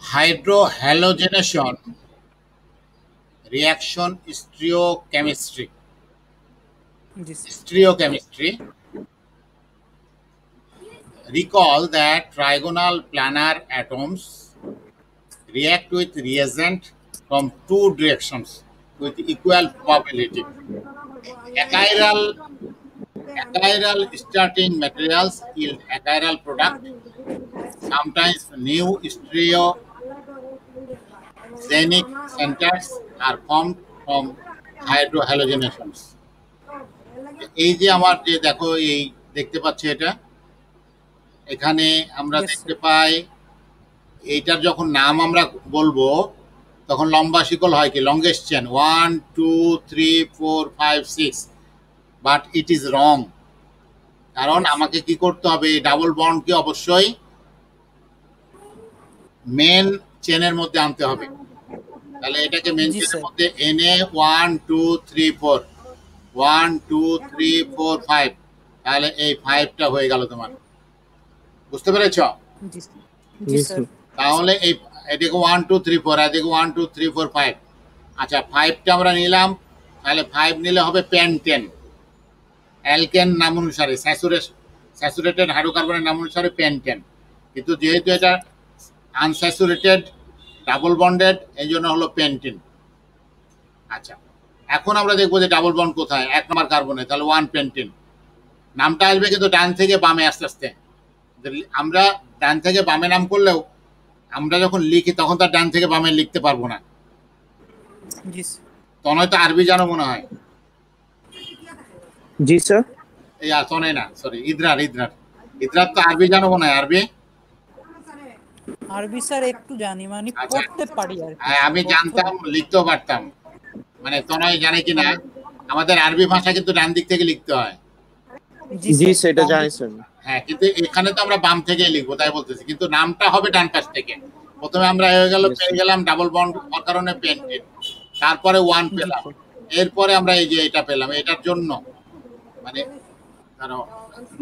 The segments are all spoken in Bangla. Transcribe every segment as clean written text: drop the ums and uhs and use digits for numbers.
Hydrohalogenation reaction stereochemistry. जी sir Stereochemistry. Recall that trigonal planar atoms react with reagent from two directions with equal probability. Achiral, achiral starting materials yield achiral product. Sometimes new stereogenic centers are formed from hydrohalogenations. এই যে আমার যে দেখো এই দেখতে পাচ্ছি এটা এখানে আমরা यस দেখতে सर পাই এইটার যখন নাম আমরা বলবো তখন লম্বা শিকল হয় কি longest chain 1 2 3 4 5 6 but it is wrong কারণ यस আমাকে কি করতে হবে ডাবল বন্ডকে অবশ্যই মেন চেনের মধ্যে আনতে হবে তাহলে এটাকে মেন जी চেনের सर মধ্যে এনে 1 2 3 4 1 2 3 4 5 তাহলে এই 5টা হয়ে গেল তোমার বুঝতে পেরেছো जी जी Yes, सर sir. তাহলে এই এদিকে 1 2 3 4 এদিকে 1 2 3 4 5 আচ্ছা 5টা আমরা নিলাম তাহলে 5 নিলে হবে পেন্টেন অ্যালকেন নাম অনুসারে স্যাচুরেটেড হাইড্রোকার্বনের নাম অনুসারে পেন্টেন কিন্তু যেহেতু এটা আনস্যাচুরেটেড ডাবল বন্ডেড এই জন্য হলো পেন্টিন আচ্ছা এখন আমরা দেখবো যে ডাবল বন্ড কোথায় 1 নম্বর কার্বনে তাহলে 1 পেন্টিন নামটা আসবে কিন্তু ডান থেকে বামে আস্তে আস্তে আমরা ডান থেকে বামে নাম করলেও আমরা যখন লিখি তখন তার ডান থেকে বামে লিখতে পারবো না जी सर তনয় তো আরবি জানো মনে হয় जी सर এই তনয় না সরি ইদরার ইদরার ইদরার তো আরবি জানো মনে হয় আরবি আরবি স্যার একটু জানি মানে আচ্ছা পড়তে পারি আর কি হ্যাঁ আমি জানতাম লিখতেও পারতাম মানে তনয় জানে কিনা আমাদের আরবি ভাষা কিন্তু ডান দিক থেকে লিখতে হয় जी সেটা জানি স্যার হ্যাঁ কিন্তু এখানে তো আমরা বাম থেকে লিখবো তাই বলতেছি কিন্তু নামটা হবে ডান পাশ থেকে প্রথমে আমরা হয়ে গেল Yes, পেয়ে গেলাম ডাবল বন্ড হওয়ার কারণে পেন্টেড তারপরে 1 পেলাম এরপরে আমরা এই যে এটা পেলাম এটার জন্য মানে ধরো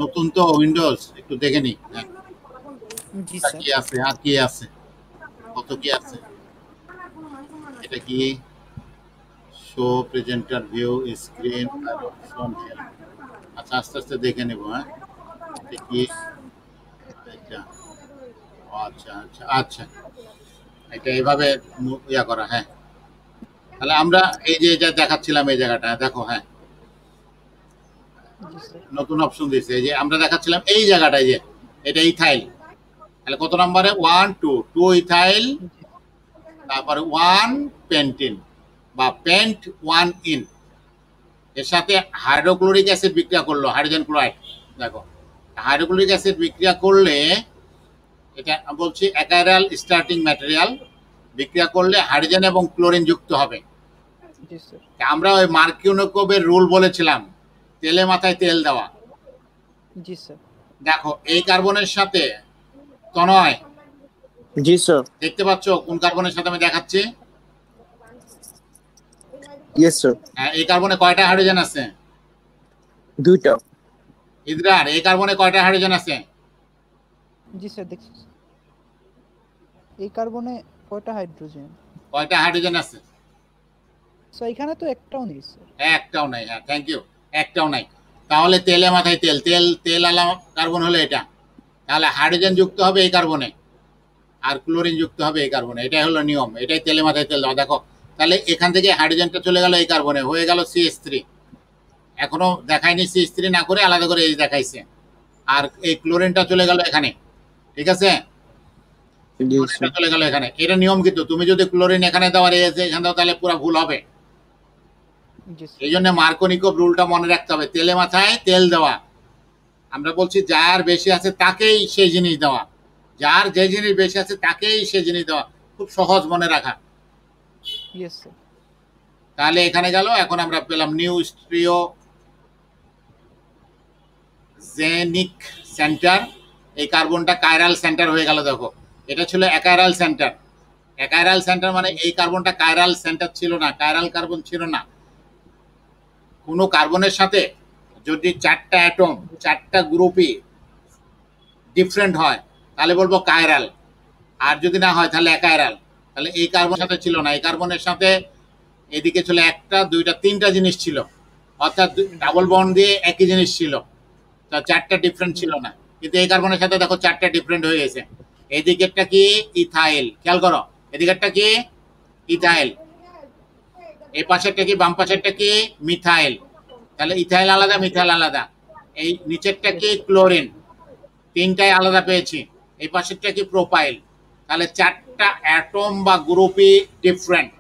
নতুন তো উইন্ডোজ একটু দেখে নি হ্যাঁ, জি এটা স্যার কি আছে আর কি আছে কত কি আছে এটা কি শো প্রেজেন্টার ভিউ স্ক্রিন আচ্ছা আস্তে আস্তে দেখে নেব হ্যাঁ এটা কি এটা আচ্ছা আচ্ছা আচ্ছা এটা এইভাবে ইয়া করা হ্যাঁ তাহলে আমরা এই যে এটা দেখাচ্ছিলাম এই জায়গাটা দেখো হ্যাঁ জি স্যার নতুন অপশন দিয়েছে এই যে আমরা দেখাচ্ছিলাম এই জায়গাটায় যে এটা ইথাইল তাহলে কত নম্বরে 1 2 2 ইথাইল তারপরে 1 পেন্টিন বা পেন্ট 1 ইন এর সাথে হাইড্রোক্লোরিক অ্যাসিড বিক্রিয়া করলো হাইড্রোজেন ক্লোরাইড দেখো হাইড্রোক্লোরিক অ্যাসিড বিক্রিয়া করলে এটা বলছি অ্যাকাইরাল স্টার্টিং ম্যাটেরিয়াল বিক্রিয়া করলে হাইড্রোজেন এবং ক্লোরিন যুক্ত হবে জি স্যার আমরা ওই মার্কিউনোকোভের রুল বলেছিলাম তেলে মাথায় তেল দেওয়া জি স্যার দেখো এই কার্বনের সাথে তনয় जी স্যার দেখতে পাচ্ছ কোন কার্বনের সাথে আমি দেখাচ্ছি यस স্যার হ্যাঁ এই কার্বনে কয়টা হাইড্রোজেন আছে দুইটা ইদ্রার এই কার্বনে কয়টা হাইড্রোজেন আছে জি স্যার দেখছি এই কার্বনে কয়টা হাইড্রোজেন কয়টা হাইড্রোজেন আছে স্যার এখানে তো একটাও নেই স্যার একটাও নাই হ্যাঁ থ্যাংক ইউ একটাও নাই তাহলে তেলে মাথায় তেল তেল তেল আলা কার্বন হলো এটা তাহলে হাইড্রোজেন যুক্ত হবে এই কার্বনে আর ক্লোরিন যুক্ত হবে এই কার্বনে এটাই হলো নিয়ম এটাই তেলে মাথায় তেল দেওয়া দেখো তাহলে এখান থেকে হাইড্রোজেনটা চলে গেল এই কার্বনে হয়ে গেল CH3 এখনো দেখায়নি CH3 না করে আলাদা করে এই দেখাইছে আর এই ক্লোরিনটা চলে গেল এখানে ঠিক আছে जी ক্লোরিনটা স্যার চলে গেল এখানে এটা নিয়ম কিন্তু তুমি যদি ক্লোরিন এখানে দাও আর এখানে দাও তাহলে পুরো ভুল হবে জি স্যার এই জন্য মার্কোনিকো রুলটা মনে রাখতে হবে তেলে মাথায় তেল দেওয়া আমরা বলছি যার বেশি আছে তাকেই সেই জিনিস দেওয়া যার যে জিনিস বেশি আছে তাকেই সেই জিনিস দেওয়া খুব সহজ মনে রাখা ইয়েস স্যার তাহলে এখানে গেল এখন আমরা পেলাম নিউ স্ট্রিও জেনিক সেন্টার এই কার্বনটা কাইরাল সেন্টার হয়ে গেল দেখো এটা ছিল অ্যাকাইরাল সেন্টার অ্যাকাইরাল সেন্টার মানে এই কার্বনটা কাইরাল সেন্টার ছিল না কাইরাল কার্বন ছিল না কোনো কার্বনের সাথে যদি 4টা অ্যাটম 4টা গ্রুপই ডিফারেন্ট হয় তাহলে বলবো কাইরাল আর যদি না হয় তাহলে একাইরাল। তাহলে এই কার্বনের সাথে ছিল না, এই কার্বনের সাথে এদিকে ছিল একটা, দুইটা, তিনটা জিনিস ছিল, অর্থাৎ ডাবল বন্ড দিয়ে একই জিনিস ছিল, তা চারটা ডিফারেন্ট ছিল না। কিন্তু এই কার্বনের সাথে দেখো চারটা ডিফারেন্ট হয়ে গেছে। এদিকেরটা কি? ইথাইল। খেয়াল করো, এদিকেরটা কি? ইথাইল। এই পাশেরটা কি? বাম পাশেরটা কি? মিথাইল। তাহলে ইথাইল আলাদা, মিথাইল আলাদা। এই নিচেরটা কি? ক্লোরিন। তিনটাই আলাদা পেয়েছি। এই পাশেরটা কি? প্রোপাইল। তাহলে চারটা অ্যাটম বা গ্রুপই ডিফারেন্ট।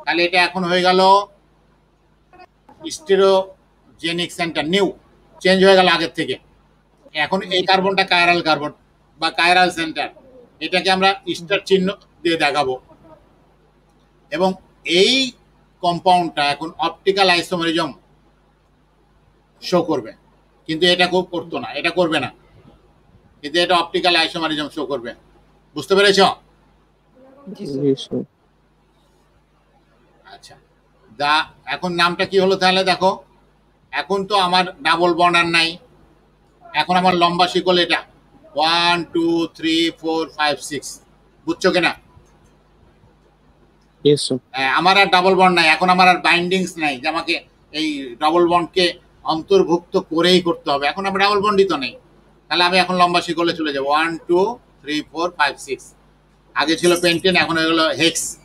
তাহলে এটা এখন হয়ে গেল স্টেরোজেনিক সেন্টার, নিউ চেঞ্জ হয়ে গেল আগের থেকে। এখন এই কার্বনটা কাইরাল কার্বন বা কাইরাল সেন্টার, এটাকে আমরা স্টার চিহ্ন দিয়ে দেখাবো। এবং এই কম্পাউন্ডটা এখন অপটিক্যাল আইসোমেরিজম শো করবে, কিন্তু এটা খুব করতো না, এটা করবে না, কিন্তু এটা অপটিক্যাল আইসোমেরিজম শো করবে। বুঝতে পেরেছ? জি স্যার। Yes, sir. আচ্ছা, দা এখন নামটা কি হলো তাহলে দেখো, এখন তো আমার ডাবল বন্ড আর নাই, এখন আমার লম্বা শিকল এটা 1 2 3 4 5 6। বুঝছো কিনা? Yes, sir. আমার আর ডাবল বন্ড নাই, এখন আমার আর বাইন্ডিংস নাই যে আমাকে এই ডাবল বন্ডকে অন্তর্ভুক্ত করেই করতে হবে। এখন আমি ডাবল বন্ডই তো নেই, তাহলে আমি এখন লম্বা শিকলে চলে যাবো 1 2 3 4 5 6। আগে ছিল পেন্টেন, এখন হয়ে গেলো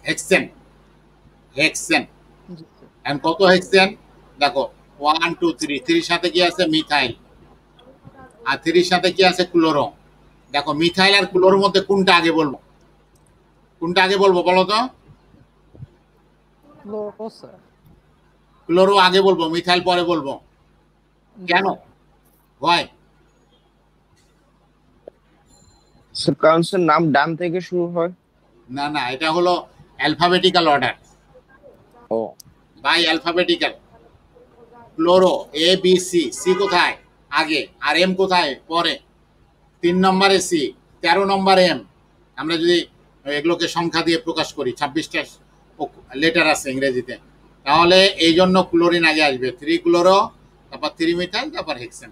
হেক্সেন। হেক্সেন জি স্যার। এখন কত হেক্সেন দেখো, 1 2 3, 3 সাথে কি আছে? মিথাইল। আর 3 সাথে কি আছে? ক্লোরো। দেখো মিথাইল আর ক্লোরোর মধ্যে কোনটা আগে বলবো? কোনটা আগে বলবো বলো তো? Chloro sir. ক্লোরো আগে বলবো, মিথাইল পরে বলবো। জি কেন? স্যার। হয় স্যার কারণ স্যার নাম ডান থেকে শুরু হয়। না, না, এটা হলো অ্যালফাবেটিক্যাল অর্ডার, ও by alphabetical. Chloro A B C, C কোথায়? আগে, আর এম কোথায়? পরে। 3 নম্বরে সি, 13 নম্বরে এম। আমরা যদি এগুলোকে সংখ্যা দিয়ে প্রকাশ করি, 26টা লেটার আছে ইংরেজিতে, তাহলে এই জন্য ক্লোরিন আগে আসবে। 3 ক্লোরো, তারপর 3 মিথাইল, তারপর হেক্সেন।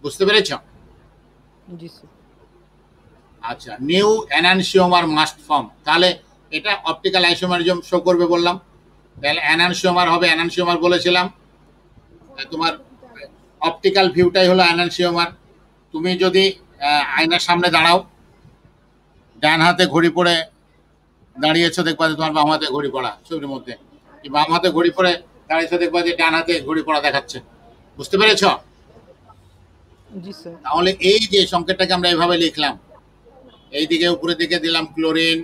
বুঝতে পেরেছ? জি স্যার। আচ্ছা, নিউ এনানসিওমার মাস্ট ফর্ম। তাহলে এটা অপটিক্যাল আইসোমারিজম শো করবে বললাম, তাহলে এনানসিওমার হবে। এনানসিওমার বলেছিলাম, তোমার অপটিক্যাল ভিউটাই হলো এনানসিওমার। তুমি যদি আয়নার সামনে দাঁড়াও, ডান হাতে ঘড়ি পরে দাঁড়িয়েছো, দেখবা যে তোমার বাম হাতে ঘড়ি পড়া ছবির মধ্যে, কি বাম হাতে ঘড়ি পরে দাঁড়িয়েছো, দেখবা যে ডান হাতে ঘড়ি পড়া দেখাচ্ছে। বুঝতে পেরেছ? জি স্যার। তাহলে এই যে সংকেতটাকে আমরা এভাবে লিখলাম, এইদিকে উপরের দিকে দিলাম ক্লোরিন,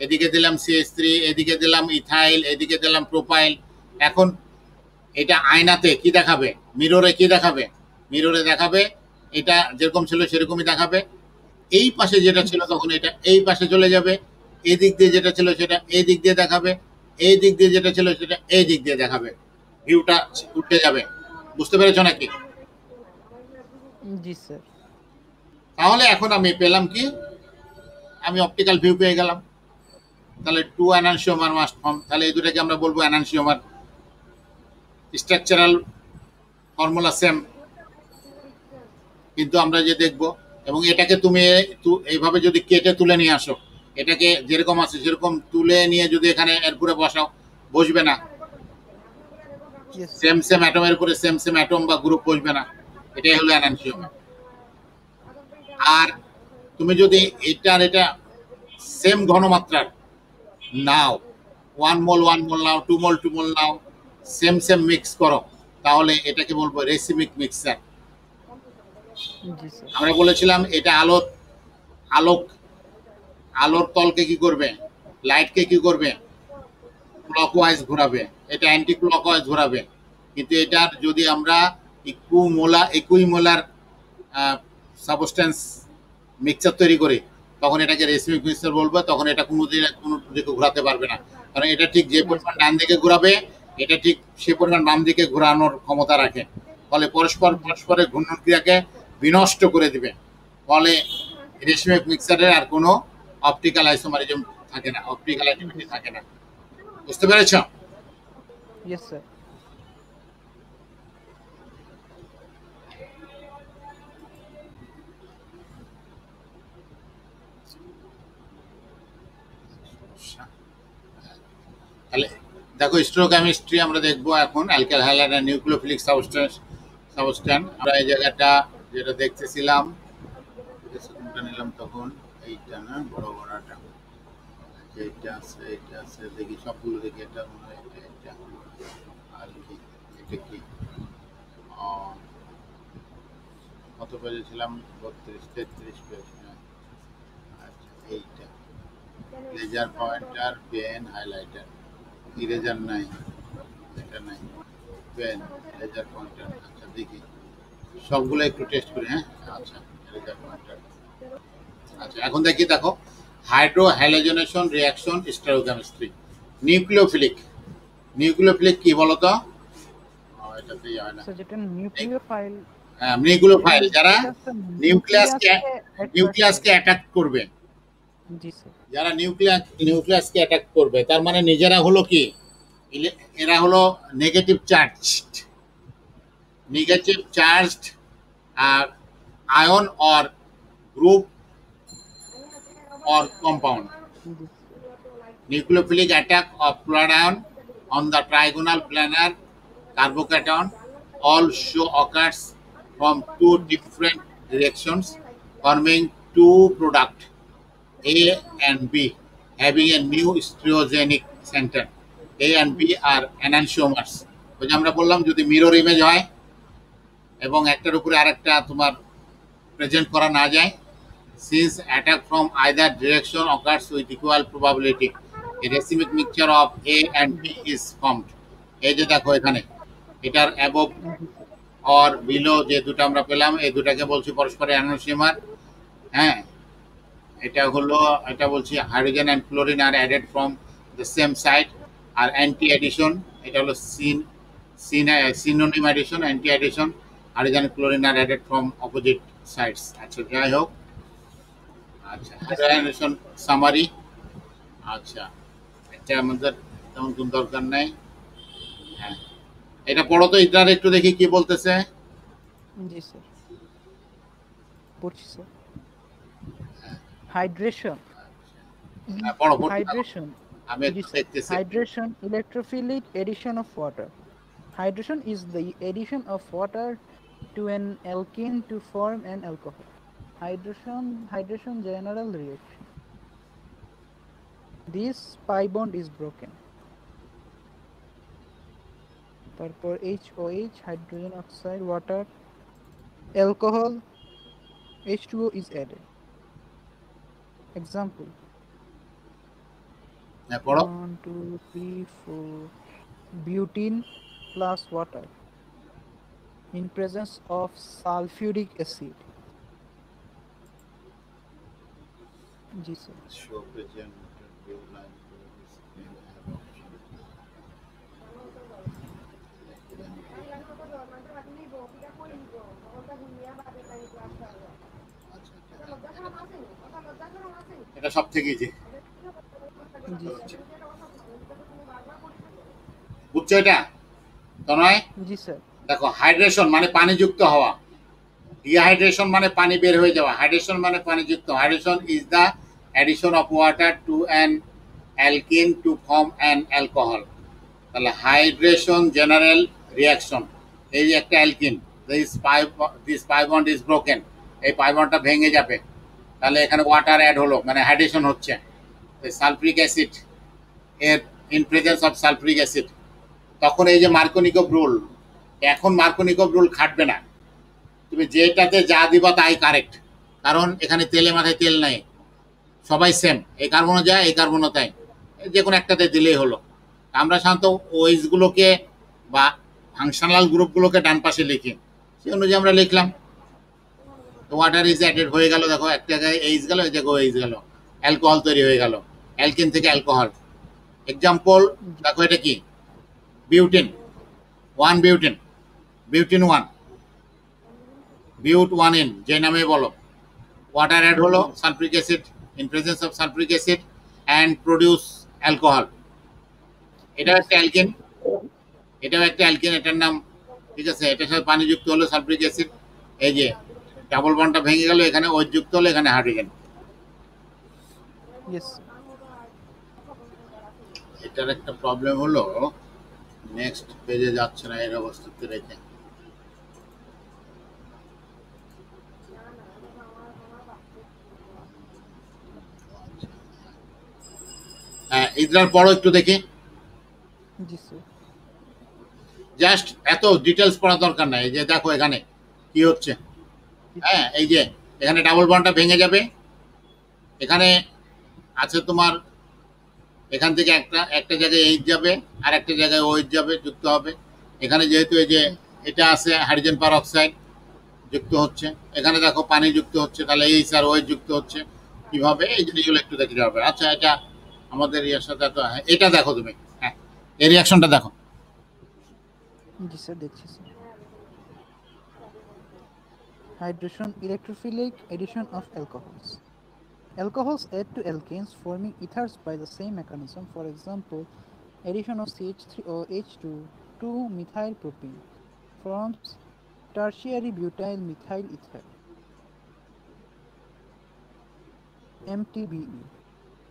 এদিকে দিলাম CH3, এদিকে দিলাম ইথাইল, এদিকে দিলাম প্রোপাইল। এখন এটা আয়নাতে কি দেখাবে? মিররে কি দেখাবে? মিররে দেখাবে এটা যেরকম ছিল সেরকমই দেখাবে। এই পাশে যেটা ছিল তখন এটা এই পাশে চলে যাবে, এই দিক দিয়ে যেটা ছিল সেটা এই দিক দিয়ে দেখাবে, এই দিক দিয়ে যেটা ছিল সেটা এই দিক দিয়ে দেখাবে। ভিউটা উঠে যাবে। বুঝতে পেরেছো নাকি? জি স্যার। তাহলে এখন আমি পেলাম কি? আমি অপটিক্যাল ভিউ পেয়ে গেলাম। তাহলে 2 এনানসিওমার মাস্ট ফর্ম। তাহলে এই দুটাকে আমরা বলবো এনানসিওমার। স্ট্রাকচারাল ফর্মুলা সেম, কিন্তু আমরা যে দেখব, এবং এটাকে তুমি এইভাবে যদি কেটে তুলে নিয়ে আসো, এটাকে যেরকম আছে সেরকম তুলে নিয়ে যদি এখানে এর উপরে বসাও, বসবে না। Yes sir. সেম সেম অ্যাটমের উপরে সেম সেম অ্যাটম বা গ্রুপ বসবে না। এটাই হলো এনানসিওমার। আর তুমি যদি এটার এটা সেম ঘনমাত্রার নাও, 1 মোল 1 মোল নাও, 2 মোল 2 মোল নাও, সেম সেম মিক্স করো, তাহলে এটাকে বলবো রেসিমিক মিক্সার। জি স্যার। আমরা বলেছিলাম এটা আলোক আলোক আলোর তলকে কি করবে? লাইটকে কি করবে? ক্লকওয়াইজ ঘোরাবে। এটা অ্যান্টি ক্লকওয়াইজ ঘোরাবে। কিন্তু এটার যদি আমরা ইকুইমোলার সাবস্টেন্স মিক্সচার তৈরি করি, তখন এটাকে রেসিমিক মিক্সচার বলবো। তখন এটা কোনো দিকে ঘোরাতে পারবে না, কারণ এটা ঠিক যে পরিমাণ ডান দিকে ঘোরাবে, এটা ঠিক সে পরিমাণ বাম দিকে ঘোরানোর ক্ষমতা রাখে। ফলে পরস্পরের ঘূর্ণন ক্রিয়াকে বিনষ্ট করে দিবে। ফলে রেশমিক মিক্সারের আর কোনো অপটিক্যাল আইসোমারিজম থাকে না, অপটিক্যাল অ্যাক্টিভিটি থাকে না। বুঝতে পেরেছ? Yes sir. দেখো স্টিরিওকেমিস্ট্রি আমরা দেখবো এখন অ্যালকাইল হ্যালাইড আর নিউক্লিওফিলিক সাবস্টেন্স আমরা এই জায়গাটা যেটা দেখতেছিলাম কোনটা নিলাম তখন এইটা না বড় বড়টা এইটা আছে দেখি সবগুলো দেখি এটা মনে হয় এটা আর কি এটা কি কত পেজে ছিলাম 32-33 পেজ। আচ্ছা এইটা laser pointer pen highlighter eraser নাই এটা নাই পেন লেজার পয়েন্টার আচ্ছা দেখি সবগুলো একটু টেস্ট করি হ্যাঁ আচ্ছা লেজার পয়েন্টার আচ্ছা এখন দেখো hydro halogenation reaction stereochemistry nucleophilic কি বলতো এটাতেই হয় না স্যার যেটা নিউক্লিওফাইল নিউক্লিওফাইল যারা এটা স্যার নিউক্লিয়াসকে নিউক্লিয়াসকে অ্যাটাক করবে জি স্যার যারা নিউক্লিয়াসকে অ্যাটাক করবে তার মানে নিজেরা হলো কি এরা হলো negative charged ion or group or compound. Nucleophilic attack of fluoride ion on the trigonal planar carbocation also occurs from two different directions, forming two products A and B, having a new stereogenic center. A and B are enantiomers. ওই যে আমরা বললাম যদি মিরর ইমেজ হয় এবং একটার উপরে আরেকটা তোমার প্রেজেন্ট করা না যায়, since attack from either direction occurs with equal probability, a racemic mixture of A and B is formed. এই যে দেখো এখানে এটার অ্যাবভ অর বিলো যে দুটো আমরা পেলাম এই দুটাকে বলছি পরস্পরের অ্যানোসিমার। হ্যাঁ এটা বলছি hydrogen and chlorine are added from the same side. আর অ্যান্টি অ্যাডিশন এটা হলো synonym addition, anti addition hydrogen chlorine are added from opposite sides. আচ্ছা যাই হোক আচ্ছা হাইড্রোজেনেশন সামারি। আচ্ছা এটা আমাদের তেমন কোন দরকার নাই। হ্যাঁ এটা পড়ো তো এটার একটু দেখি কি বলতেছে। জি স্যার পড়ছি স্যার। হাইড্রেশন পড়ো hydration আমি একটু দেখতেছি। hydration electrophilic addition of water. Hydration is the addition of water to an alkene to form an alcohol. Hydration general reaction. This pi bond is broken. তারপর HOH hydrogen oxide water alcohol H2O is added. Example পড়ো 1 2 3 4 butene plus water in presence of sulfuric acid. Ji sir. show present blue line এটা সব থেকে ইজি जी sir. বুঝছো এটা তো নয়। जी sir. দেখো হাইড্রেশন মানে পানিযুক্ত হওয়া, ডিহাইড্রেশন মানে পানি বের হয়ে যাওয়া, হাইড্রেশন মানে পানিযুক্ত। Hydration is the addition of water to an alkene to form an alcohol. তাহলে হাইড্রেশন জেনারেল রিয়াকশন, এই যে একটা alkene this pi bond is broken, এই পাই বন্ডটা ভেঙে যাবে, তাহলে এখানে ওয়াটার অ্যাড হলো মানে হাইড্রেশন হচ্ছে। সালফ্রিক অ্যাসিড এর in presence of sulphuric acid, তখন এই যে মার্কোনিকভ রুল, এখন মার্কোনিকভ রুল খাটবে না, তুমি যেটাতে যা দিবা তাই কারেক্ট, কারণ এখানে তেলে মাথায় তেল নাই, সবাই সেম, এই কার্বনও যায় এই কার্বনও তাই, যে কোনো একটাতে দিলেই হলো। আমরা সাধারণত ওয়েজগুলোকে বা ফাংশনাল গ্রুপগুলোকে ডান পাশে লিখি, সেই অনুযায়ী আমরা লিখলাম। তো ওয়াটার ইজ অ্যাডেড হয়ে গেল, দেখো এক জায়গায় এইচ গেল, এক জায়গায় এইচ গেল, অ্যালকোহল তৈরি হয়ে গেল, অ্যালকিন থেকে অ্যালকোহল। এক্সাম্পল দেখো এটা কি, বিউটিন 1 বিউটিন, বিউটিন 1 বিউট 1 ইন, যে নামে বলো, ওয়াটার অ্যাড হলো, sulphuric acid in presence of sulphuric acid and produce alcohol. এটাও একটা অ্যালকিন, এটাও একটা অ্যালকিন, এটার নাম ঠিক আছে, এটার সাথে পানি যুক্ত হলো সালফ্রিক অ্যাসিড, এই যে ডাবল বন্ডটা ভেঙে গেল, এখানে ওইচ যুক্ত হলো, এখানে হাইড্রোজেন। Yes. এটার একটা প্রবলেম হলো নেক্সট পেজে যাচ্ছে না এর অবস্থাতে রেখে। হ্যাঁ, ইদ্রার পড়ো একটু দেখি। জি স্যার। জাস্ট এত ডিটেলস পড়া দরকার নাই। এই যে দেখো এখানে কি হচ্ছে। হ্যাঁ, এই যে এখানে ডাবল বন্ডটা ভেঙে যাবে। এখানে আছে তোমার এখান থেকে একটা জায়গায় এইচ যাবে আর একটা জায়গায় ওইচ যাবে, যুক্ত হবে। এখানে যেহেতু এই যে এটা আছে হাইড্রোজেন পারঅক্সাইড যুক্ত হচ্ছে, এখানে দেখো পানি যুক্ত হচ্ছে, তাহলে এইচ আর ওইচ যুক্ত হচ্ছে কিভাবে, এই জিনিসগুলো একটু দেখতে হবে। আচ্ছা, এটা আমাদের ইয়ের সাথে তো এটা দেখো তুমি। হ্যাঁ, এই রিয়াকশনটা দেখো। জি স্যার, দেখছি sir. Hydration electrophilic addition of alcohols. Alcohols add to alkanes forming ethers by the same mechanism. For example, addition of CH3OH to 2-methyl propene forms tertiary butyl methyl ether MTBE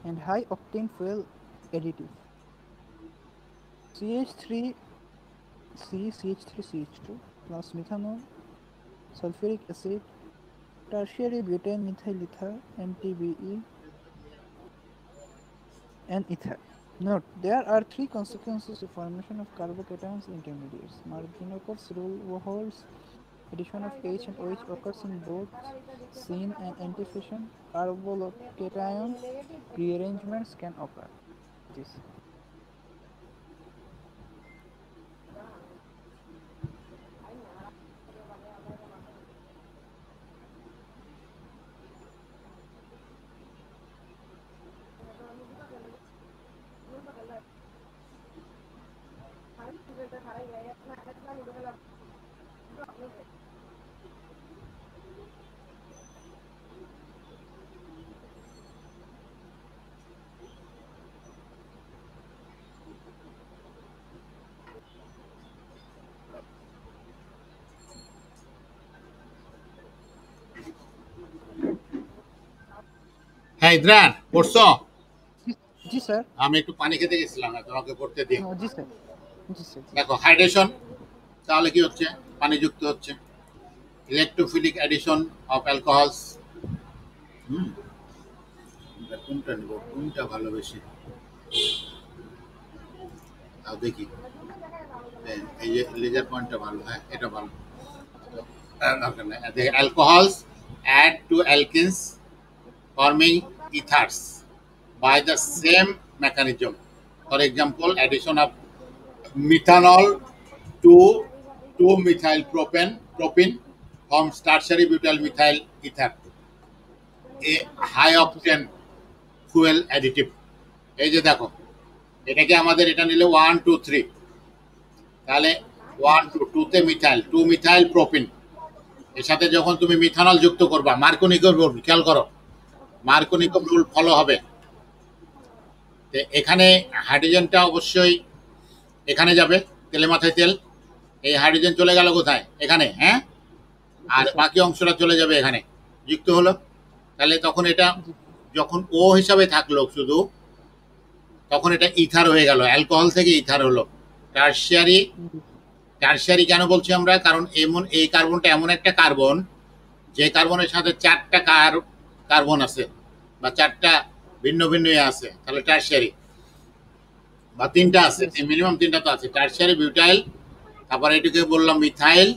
and high octane fuel additive. CH3CH2 plus methanol, sulfuric acid, tertiary butyl methyl ether MTBE and ether. Note, there are three consequences to formation of carbocations intermediates. Markovnikov's rule holds. Addition of H and OH occurs in both syn and antifission. Carbocation rearrangements can occur. This. হ্যাঁ ইদ্রান, পড়ছো? জি স্যার। আমি একটু পানি খেতে গেছিলাম না, তোমাকে পড়তে দিই। জি স্যার। জি স্যার। দেখো হাইড্রেশন, তাহলে কি হচ্ছে, পানি যুক্ত হচ্ছে। Electrophilic addition of alcohols. কোনটা নিব, কোনটা ভালো বেশি তাও দেখি। এই যে লেজার পয়েন্টটা ভালো। হ্যাঁ, এটা ভালো। দরকার নেই। Alcohols add to alkenes forming ethers by the same mechanism. For example, addition of methanol to 2-methyl propene forms tertiary butyl methyl ether, a high octane fuel additive. এই যে দেখো, এটাকে আমাদের এটা নিলে 1 2 3, তাহলে 1 2 2তে মিথাইল, 2 মিথাইল প্রোপিন। এর সাথে যখন তুমি মিথানল যুক্ত করবা, মার্কোনিকোভ রুল খেয়াল করো, মার্কোনিকোভ রুল ফলো হবে। এখানে হাইড্রোজেনটা অবশ্যই এখানে যাবে, তেলে মাথায় তেল। এই হাইড্রোজেন চলে গেল কোথায়? এখানে। হ্যাঁ, আর বাকি অংশটা চলে যাবে এখানে, যুক্ত হলো। তাহলে তখন এটা যখন ও হিসাবে থাকলো শুধু, তখন এটা ইথার হয়ে গেল, অ্যালকোহল থেকে ইথার হলো। টারশিয়ারি, টারশিয়ারি কেন বলছি আমরা? কারণ এমন এই কার্বনটা এমন একটা কার্বন, যে কার্বনের সাথে 4টা কার্বন আছে বা 4টা ভিন্ন ভিন্ন আছে, তাহলে টারশিয়ারি। বা 3টা আছে, মিনিমাম 3টা তো আছে। টারশিয়ারি বিউটাইল, তারপরে এটাকে বললাম methyl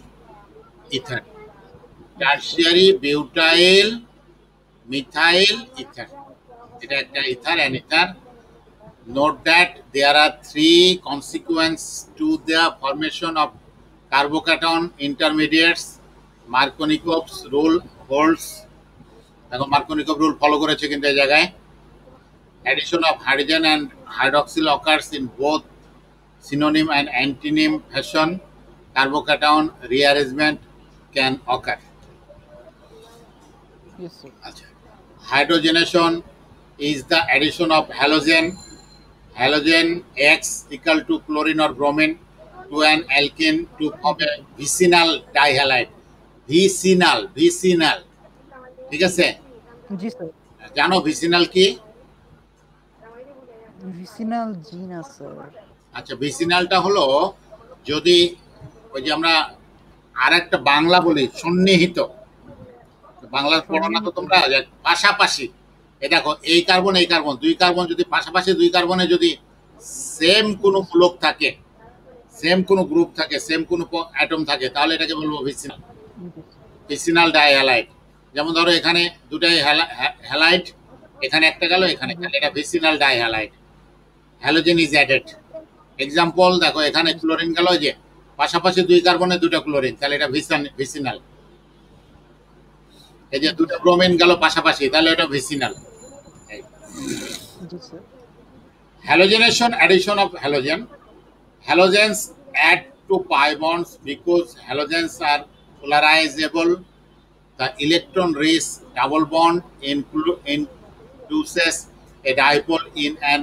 ether. Tertiary butyl methyl ether, এটা একটা ether and ether. Note that there are 3 consequences to the formation of carbocation intermediates. Markovnikov's rule holds. দেখো মার্কোনিকভ রুল ফলো করেছে কিন্তু এই জায়গায়। Addition of hydrogen and hydroxyl occurs in both synonym and antonym fashion. Carbocation rearrangement can occur. Yes, sir. আচ্ছা, hydrogenation is the addition of halogen X equal to chlorine or bromine to an alkene to form a vicinal dihalide. Vicinal, ঠিক আছে? জি স্যার। জানো ভিসিনাল কি? vicinal genus, sir. আচ্ছা, ভিসিনালটা হলো যদি ওই যে আমরা আর একটা বাংলা বলি সন্নিহিত, বাংলার পড়ো না তো তোমরা, যে পাশাপাশি। এ দেখো, এই কার্বন এই কার্বন, দুই কার্বন যদি পাশাপাশি, দুই কার্বনে যদি সেম কোনো মূলক থাকে, সেম কোনো গ্রুপ থাকে, সেম কোনো অ্যাটম থাকে, তাহলে এটাকে বলবো ভিসিনাল, ভিসিনাল ডাইহ্যালাইড। যেমন ধরো এখানে দুটাই হ্যালাইড, এখানে একটা গেল, এখানে গেল, এটা vicinal dihalide. Halogen is added. Example দেখো, এখানে ক্লোরিন গেল, যে পাশাপাশি দুই কার্বনে দুটো ক্লোরিন, তাহলে এটা ভিসিনাল। এই যে দুটো ব্রোমিন গেল পাশাপাশি, তাহলে এটা vicinal. Yes, sir. Halogenation, addition of halogen. Halogens add to pi bonds because halogens are polarizable. The electron-rich double bond induces a dipole in an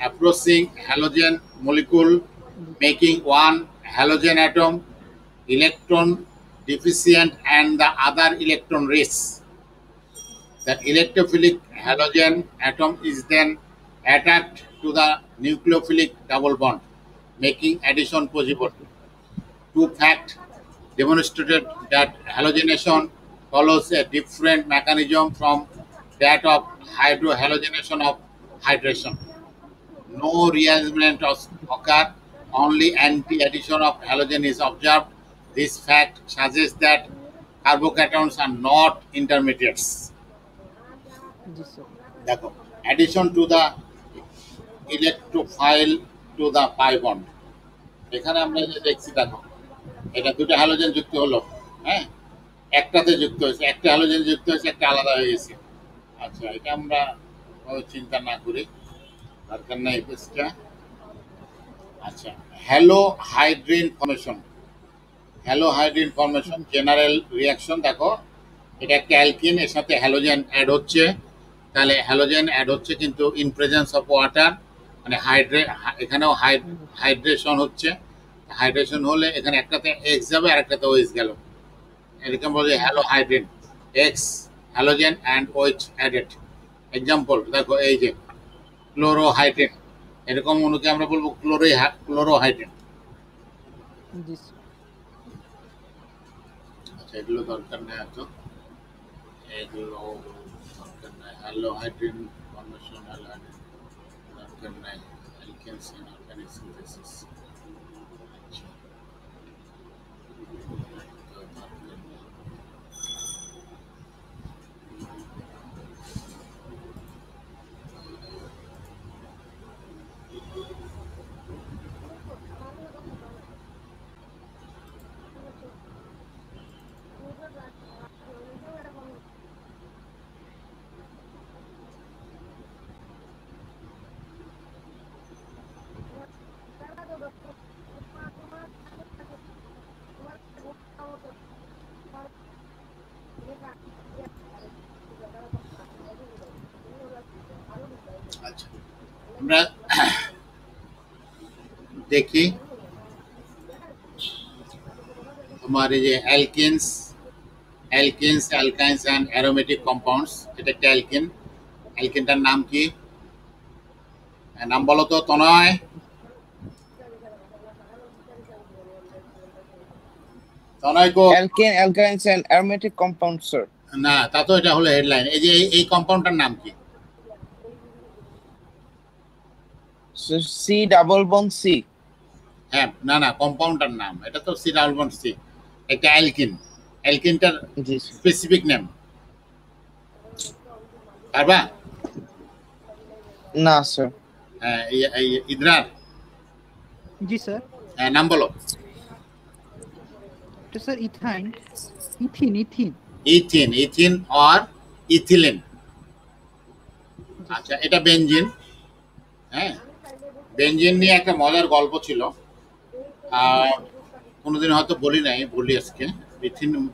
approaching halogen molecule, making one halogen atom electron deficient and the other electron rich. The electrophilic halogen atom is then attached to the nucleophilic double bond, making addition possible. Two facts demonstrated that halogenation follows a different mechanism from that of hydrohalogenation of hydration. No rearrangement occurs, only anti-addition of halogen is observed. This fact suggests that carbocations are not intermediates. Yes, sir. দেখো, addition to the electrophile to the pi bond, এখানে আমরা যে দেখছি, দেখো এটা দুটো হ্যালোজেন যুক্ত হলো, হ্যাঁ, একটাতে যুক্ত হয়েছে, একটা হ্যালোজেন যুক্ত হয়েছে, একটা আলাদা হয়ে গেছে। আচ্ছা, এটা আমরা চিন্তা না করি, দরকার নাই পেজটা। আচ্ছা, halohydrin formation. Halohydrin formation general reaction. দেখো, এটা একটা অ্যালকিন, এর সাথে হ্যালোজেন অ্যাড হচ্ছে, তাহলে হ্যালোজেন অ্যাড হচ্ছে কিন্তু ইন প্রেজেন্স অফ ওয়াটার, মানে এখানেও হাইড্রেশন হচ্ছে। হাইড্রেশন হলে এখানে একটাতে এক্স যাবে আর একটাতে ওএইচ গেল, এরকম বলে halohydrin, X halogen and OH added. Example দেখো, এই যে ক্লোরোহাইড্রেট, এরকম অনুকে আমরা বলবো ক্লোরোহাইড্রেট। Yes, sir. আচ্ছা, এগুলো দরকার নেই এত, এগুলো দরকার নাই। হ্যালো হাইড্রিন ফর্মেশন, হ্যালো হাইড্রিন দরকার নাই। অ্যালকেনস ইন অর্গানিক সিনথেসিস, আচ্ছা, দরকার নেই। আচ্ছা, আমরা দেখি তোমার এই যে অ্যালকিনস, অ্যালকাইন্স অ্যান্ড অ্যারোমেটিক কম্পাউন্ডস। এটা একটা অ্যালকিন, অ্যালকিনটার নাম কি? নাম বলো তো তনয়। তনয় কো? Alkane, alkynes, and aromatic compounds, sir. না, তা তো এটা হলো হেডলাইন। এই যে এই কম্পাউন্ডটার নাম কি? So C double bond C. হ্যাঁ, না না, কম্পাউন্ডটার নাম, এটা তো সি ডাবল বন্ড সি, একটা অ্যালকিন। অ্যালকিনটার Yes. স্পেসিফিক নেম পারবা? Nah, sir. হ্যাঁ, ইদ্রার, Yes, sir. হ্যাঁ, নাম বলো। So, sir, ethene. Ethene or ethylene. আচ্ছা, এটা বেনজিন। হ্যাঁ, বেনজিন নিয়ে একটা মজার গল্প ছিল, আর কোনোদিন হয়তো বলি নাই, বলি আজকে।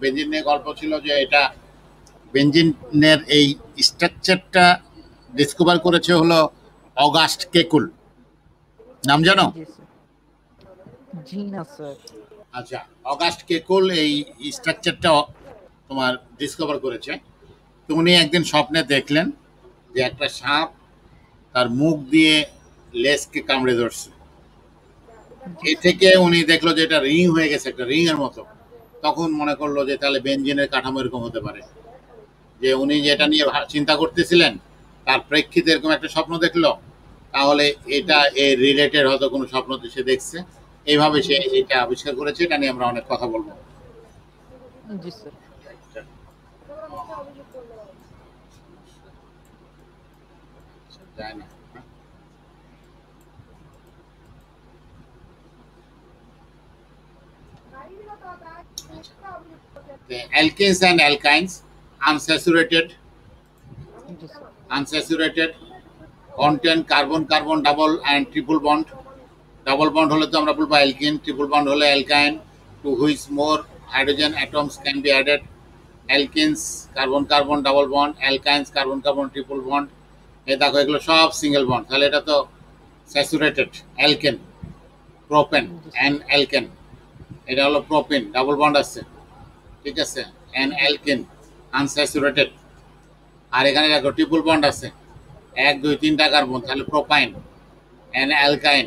বেনজিন নিয়ে গল্প ছিল যে এটা বেনজিনের এই স্ট্রাকচারটা ডিসকভার করেছে হলো অগাস্ট কেকুল, নাম জানো? Yes, sir. Genus, sir. আচ্ছা, অগাস্ট কেকুল এই স্ট্রাকচারটা তোমার ডিসকভার করেছে। তো উনি একদিন স্বপ্নে দেখলেন যে একটা সাপ তার মুখ দিয়ে লেজকে কামড়ে ধরছে। এই থেকে উনি দেখলো যে এটা রিং হয়ে গেছে, একটা রিং এর মতো। তখন মনে করলো যে তাহলে বেঞ্জিনের কাঠামো এরকম হতে পারে, যে উনি যেটা নিয়ে চিন্তা করতেছিলেন তার প্রেক্ষিতে এরকম একটা স্বপ্ন দেখলো, তাহলে এটা এর রিলেটেড হয়তো কোনো স্বপ্ন সে দেখছে, এইভাবে সে এটা আবিষ্কার করেছে। এটা নিয়ে আমরা অনেক কথা বলবো। জি স্যার। যায় না। The alkenes and alkynes, unsaturated, G sir. unsaturated contain carbon carbon double and triple bond. Double bond হলে তো আমরা বলবো alkene, triple bond হলে alkyne, to which more hydrogen atoms can be added. Alkenes carbon carbon double bond, alkynes carbon carbon triple bond. এই দেখো এগুলো সব সিঙ্গেল বন্ড, তাহলে এটা তো saturated alkane, propane and alkane. এটা হলো প্রোপেন, ডাবল বন্ড আছে, ঠিক আছে, অ্যান্ড অ্যালকেন আনস্যাচুরেটেড। আর এখানে দেখো ট্রিপল বন্ড আছে, 1 2 3টা কার্বন, তাহলে প্রোপাইন অ্যান্ড অ্যালকাইন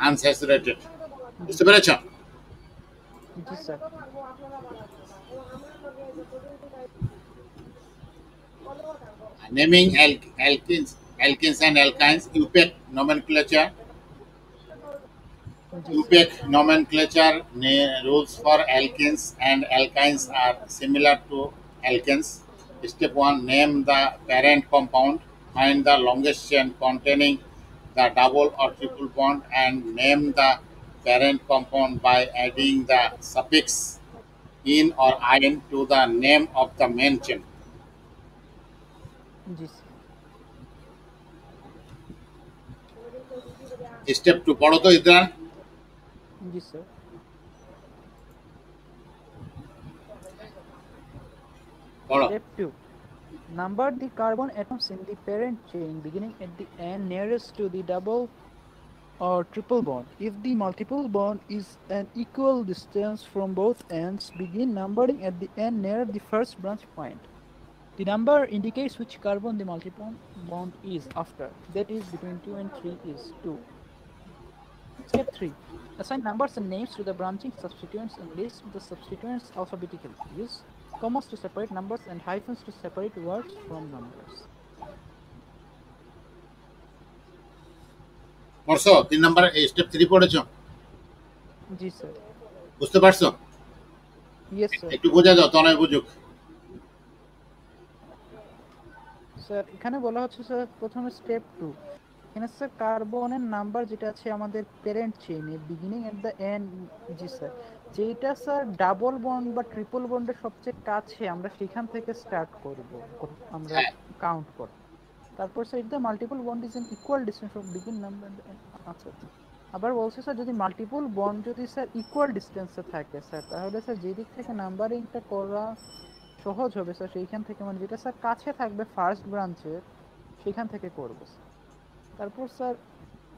আনস্যাচুরেটেড। বুঝতে পেরেছ? জি sir. Naming alkenes and alkynes, UPEC nomenclature. UPEC nomenclature rules for alkenes and alkynes are similar to alkenes. Step 1, name the parent compound. Find the longest chain containing the double or triple bond and name the parent compound by adding the suffix in or in to the name of the main chain. G sir. Step 2, পড়ো তো ইদ্রান। জি স্যার। পড়ো। Step 2. Number the carbon atoms in the parent chain beginning at the end nearest to the double or triple bond. If the multiple bond is an equal distance from both ends, begin numbering at the end near the first branch point. The number indicates which carbon the multiple bond is after. That is between 2 and 3 is 2. Step 3. Assign numbers and names to the branching substituents and list the substituents alphabetically. Use commas to separate numbers and hyphens to separate words from numbers. পড়ছো? 3 নাম্বার স্টেপ 3 পড়েছো? জি স্যার। বুঝতে পারছো? Yes sir. একটু বোঝা দাও, তনয় বুঝুক। স্যার এখানে বলা হচ্ছে স্যার প্রথমে স্টেপ 2, এখানে স্যার কার্বনের নাম্বার যেটা আছে আমাদের প্যারেন্ট চেইনে বিগিনিং এট দ্য এন্ড। জি স্যার, যেটা স্যার ডাবল বন্ড বা ট্রিপল বন্ডের সবচেয়ে কাছে আমরা সেখান থেকে স্টার্ট করব আমরা কাউন্ট করব। তারপর sir if the multiple bond is an equal distance from begin number. আচ্ছা, আবার বলছে স্যার যদি মাল্টিপল বন্ড যদি স্যার ইকুয়াল ডিসটেন্সে থাকে স্যার, তাহলে স্যার যেদিক থেকে নাম্বারিংটা করা সহজ হবে স্যার সেইখান থেকে, মানে যেটা স্যার কাছে থাকবে ফার্স্ট ব্রাঞ্চের সেখান থেকে করব। তারপর স্যার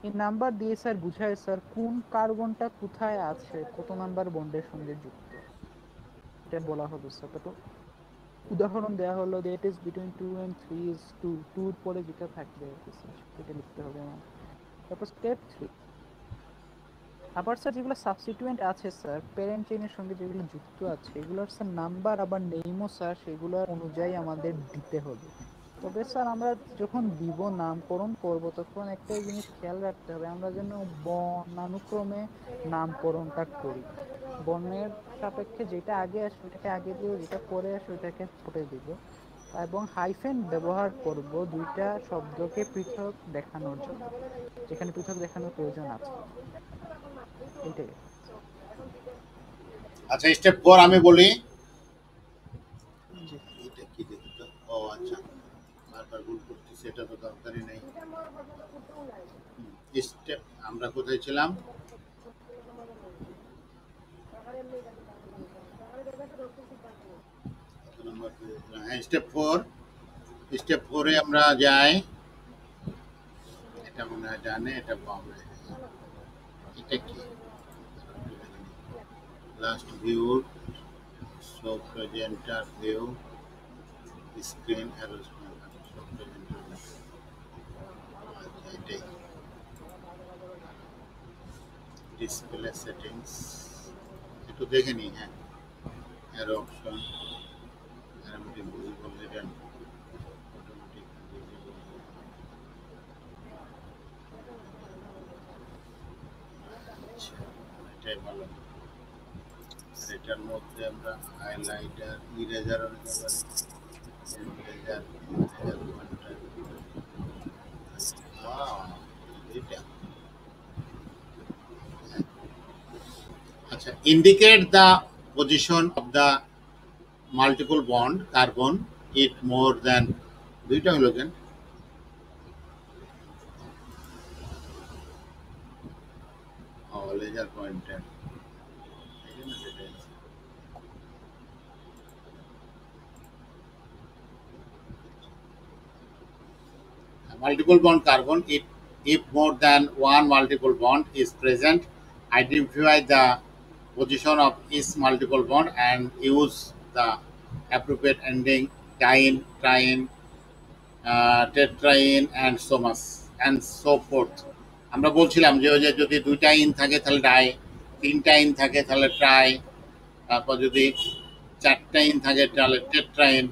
এই নাম্বার দিয়ে স্যার বুঝায় স্যার কোন কার্বনটা কোথায় আছে, কত নাম্বার বন্ডের সঙ্গে যুক্ত, এটা বলা হবে স্যার। তো উদাহরণ দেওয়া হলো that is between 2 and 3 is 2, 2 এর পরে যেটা থাকবে সেটা লিখতে হবে আমার। তারপর স্টেপ 3, আবার স্যার যেগুলো সাবস্টিটিউয়েন্ট আছে স্যার প্যারেন্ট চেইনের সঙ্গে যেগুলো যুক্ত আছে এগুলোর স্যার নাম্বার আবার নেমও স্যার সেগুলোর অনুযায়ী আমাদের দিতে হবে। তবে স্যার আমরা যখন দিব নামকরণ করব তখন একটা জিনিস খেয়াল রাখতে হবে, আমরা যেন বর্ণানুক্রমে নামকরণটা করি। বর্ণের সাপেক্ষে যেটা আগে আসে ওটাকে আগে দিব, যেটা পরে আসে ওটাকে পরে দিব, এবং হাইফেন ব্যবহার করব দুইটা শব্দকে পৃথক দেখানোর জন্য, যেখানে পৃথক দেখানোর প্রয়োজন আছে। এটাই। আচ্ছা, স্টেপ 4 আমি বলি। জি এটা কি দেখতে? ও আচ্ছা, বারবার ভুল করতেছি, এটা তো দরকারই নেই। স্টেপ আমরা কোথায় ছিলাম? হ্যাঁ, স্টেপ 4। স্টেপ 4 এ আমরা যাই। এটা মনে হয় ডানে, এটা বামে। এটা কি? Last view, show presenter view, screen arrow, show presenter. এটাই ডিসপ্লে সেটিংস একটু দেখে নিই। হ্যাঁ, এর option aromatic visible hidden automatic visible. আচ্ছা, এটাই ভালো। আর এটার মধ্যে আমরা হাইলাইটার ইরেজারও নিতে পারি। Eraser eraser pointer. এটা আচ্ছা, indicate the position of the multiple bond carbon it more than, দুইটা হলো কেন? Laser pointer multiple bond carbon, it, if more than one multiple bond is present, identify the position of each multiple bond and use the appropriate ending diene, triene, tetraene and so much and so forth. আমরা বলছিলাম যে ওই যে যদি দুইটা ইন থাকে তাহলে ডাই, তিনটা ইন থাকে তাহলে ট্রাই, তারপর যদি চারটা ইন থাকে তাহলে tetrayne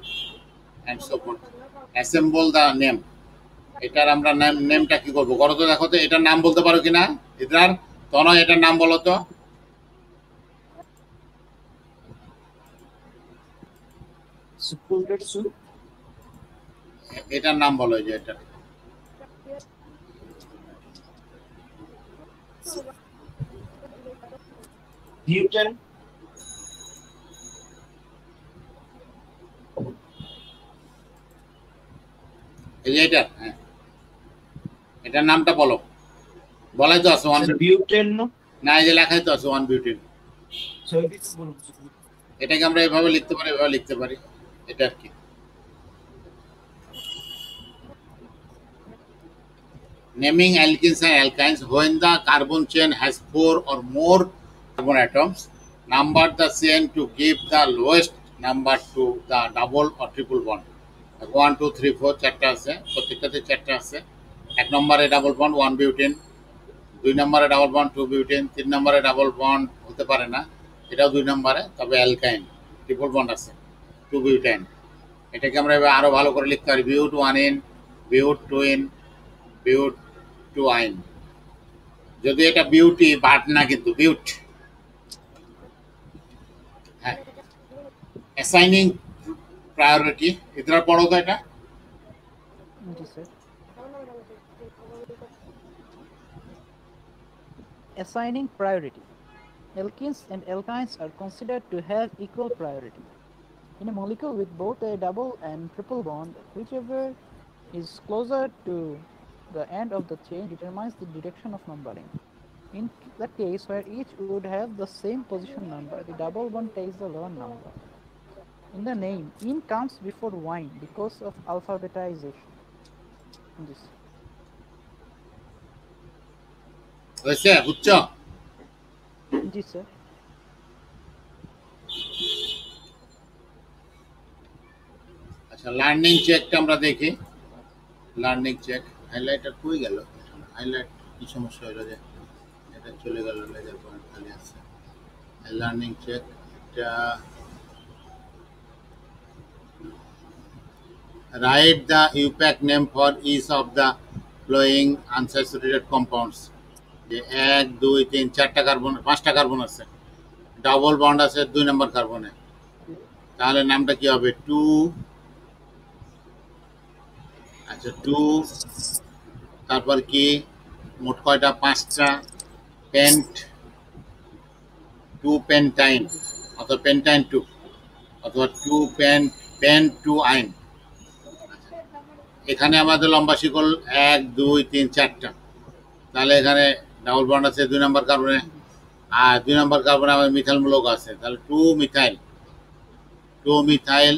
and so forth. Assemble the name. এটার আমরা নেমটা কি করবো করো তো, দেখো তো এটার নাম বলতে পারো কিনা ইদরার? তনয় এটার নাম বলো তো। এটার নাম বলো, যে এটা বিউটেন। এই যে এটা, হ্যাঁ এটার নামটা বলো। বলাই তো আছে ওয়ান বিউটেন না, এই যে লেখাই তো আছে ওয়ান বিউটেন। এটাকে আমরা এভাবে লিখতে পারি, এভাবে লিখতে পারি। এটা আর কি naming alkenes and alkynes. When the carbon chain has 4 or more carbon atoms, number the chain to give the lowest number to the double or triple bond. 1 2 3 4 চারটা আছে, প্রত্যেকটাতে চারটা আছে। এক নম্বরে ডাবল বন্ড 1 বিউটেন, দুই নম্বরে ডাবল বন্ড 2 বিউটেন, তিন নম্বরে ডাবল বন্ড হতে পারে না, এটাও দুই নম্বরে, তবে অ্যালকাইন ট্রিপল বন্ড আছে 2 বিউটেন। এটাকে আমরা এবার আরো ভালো করে লিখতে পারি বিউট 1 ইন, বিউট 2 ইন, বিউট 2 আইন। যদি এটা বিউটি বাট না, কিন্তু বিউট। হ্যাঁ, অ্যাসাইনিং প্রায়োরিটি, ইতরা পড়ো তো এটা। জি sir. Assigning priority. Alkenes and alkynes are considered to have equal priority. In a molecule with both a double and triple bond, whichever is closer to the end of the chain determines the direction of numbering. In the case where each would have the same position number, the double bond takes the lower number. In the name, in comes before wine because of alphabetization. This. হয়েছে, বুঝছ? জি স্যার। আচ্ছা, লার্নিং চেকটা আমরা দেখি। লার্নিং চেক হাইলাইটার কই গেল? হাইলাইট কি সমস্যা হলো যে এটা চলে গেল, লেজার পয়েন্ট খালি আছে। লার্নিং চেক এটা write the UPAC name for each of the flowing unsaturated compounds. যে 1 2 3 4টা কার্বন, 5টা কার্বন আছে, ডাবল বন্ড আছে 2 নম্বর কার্বনে, তাহলে নামটা কি হবে? 2। আচ্ছা 2, তারপর কি মোট কয়টা? 5টা পেন্ট 2 পেন্টাইন অথবা পেন্টাইন 2 অথবা 2 পেন্ট 2 আইন। এখানে আমাদের লম্বা শিকল 1 2 3 4টা, তাহলে এখানে ডাবল বন্ড আছে 2 নম্বর কার্বনে, আর 2 নম্বর কার্বনে আমাদের মিথাইল মূলক আছে, তাহলে 2 মিথাইল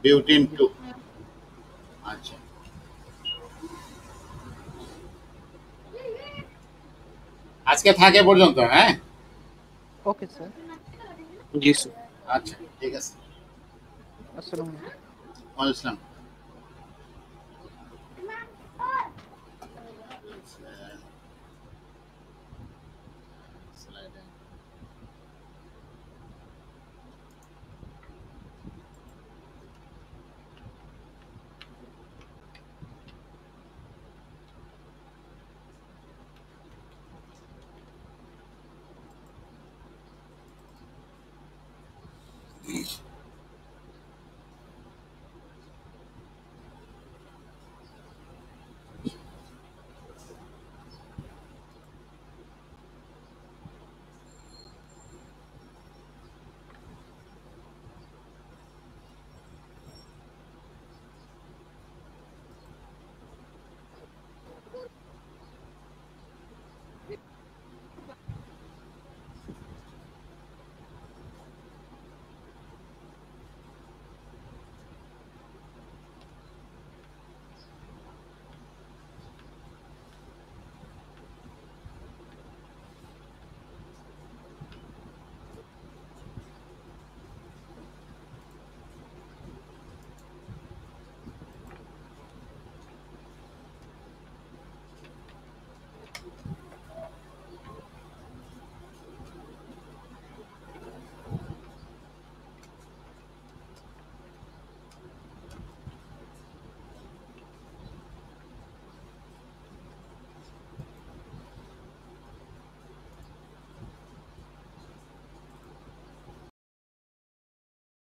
বিউটিন 2। আচ্ছা, আজকে থাকে পর্যন্ত। হ্যাঁ, ওকে স্যার। জি স্যার। আচ্ছা ঠিক আছে। আসসালামু আলাইকুম। ওয়ালাইকুম আসসালাম।